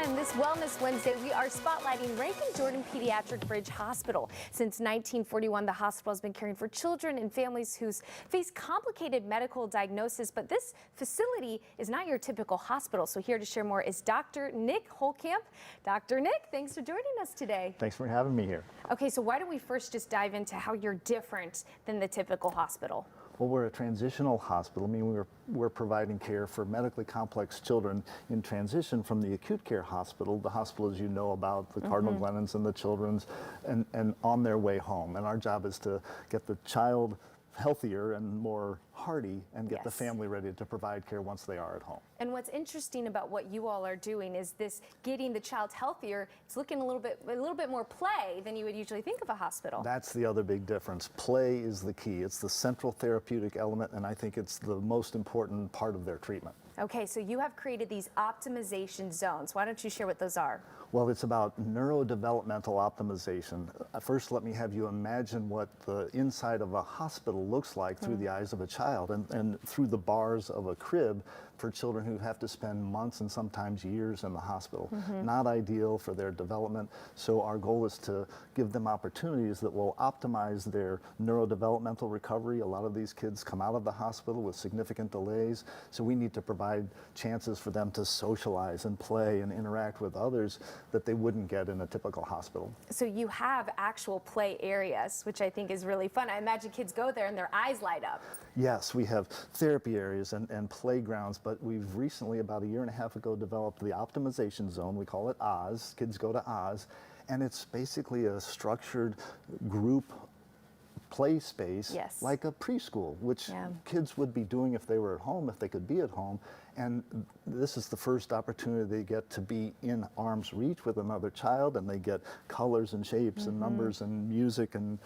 and this Wellness Wednesday, we are spotlighting Rankin Jordan Pediatric Bridge Hospital. Since 1941, the hospital has been caring for children and families who face complicated medical diagnosis, but this facility is not your typical hospital. So here to share more is Dr. Nick Holtkamp. Dr. Nick, thanks for joining us today. Thanks for having me here. Okay, so why don't we first just dive into how you're different than the typical hospital? Well, we're a transitional hospital, meaning we're providing care for medically complex children in transition from the acute care hospital, the hospital as you know about, the Cardinal Glennons and the Children's, and on their way home. And our job is to get the child healthier and more hardy and get the family ready to provide care once they are at home. And what's interesting about what you all are doing is this getting the child healthier. It's looking a little bit more play than you would usually think of a hospital. That's the other big difference. Play is the key. It's the central therapeutic element, and I think it's the most important part of their treatment. Okay, so you have created these optimization zones. Why don't you share what those are? Well, it's about neurodevelopmental optimization. First, let me have you imagine what the inside of a hospital looks like through the eyes of a child and through the bars of a crib for children who have to spend months and sometimes years in the hospital. Not ideal for their development. So our goal is to give them opportunities that will optimize their neurodevelopmental recovery. A lot of these kids come out of the hospital with significant delays, so we need to provide chances for them to socialize and play and interact with others that they wouldn't get in a typical hospital. So you have actual play areas, which I think is really fun. I imagine kids go there and their eyes light up. Yes, we have therapy areas and playgrounds, but we've recently, about a year and a half ago, developed the optimization zone. We call it Oz. Kids go to Oz, and it's basically a structured group play space like a preschool, which kids would be doing if they were at home, if they could be at home. And this is the first opportunity they get to be in arm's reach with another child, and they get colors and shapes and numbers and music and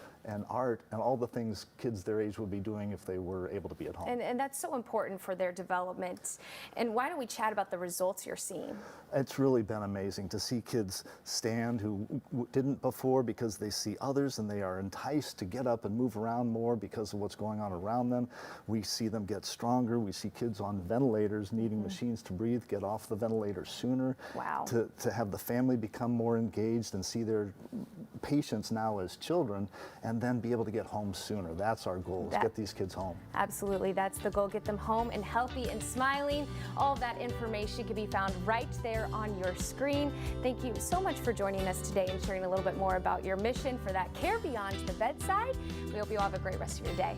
art and all the things kids their age would be doing if they were able to be at home. And that's so important for their development. And why don't we chat about the results you're seeing? It's really been amazing to see kids stand who didn't before because they see others and they are enticed to get up and move around more because of what's going on around them. We see them get stronger. We see kids on ventilators needing machines to breathe get off the ventilator sooner. Wow. To have the family become more engaged and see their patients now as children and then be able to get home sooner. That's our goal, is get these kids home. Absolutely, that's the goal. Get them home and healthy and smiling. All of that information can be found right there on your screen. Thank you so much for joining us today and sharing a little bit more about your mission for that care beyond the bedside. We hope you all have a great rest of your day.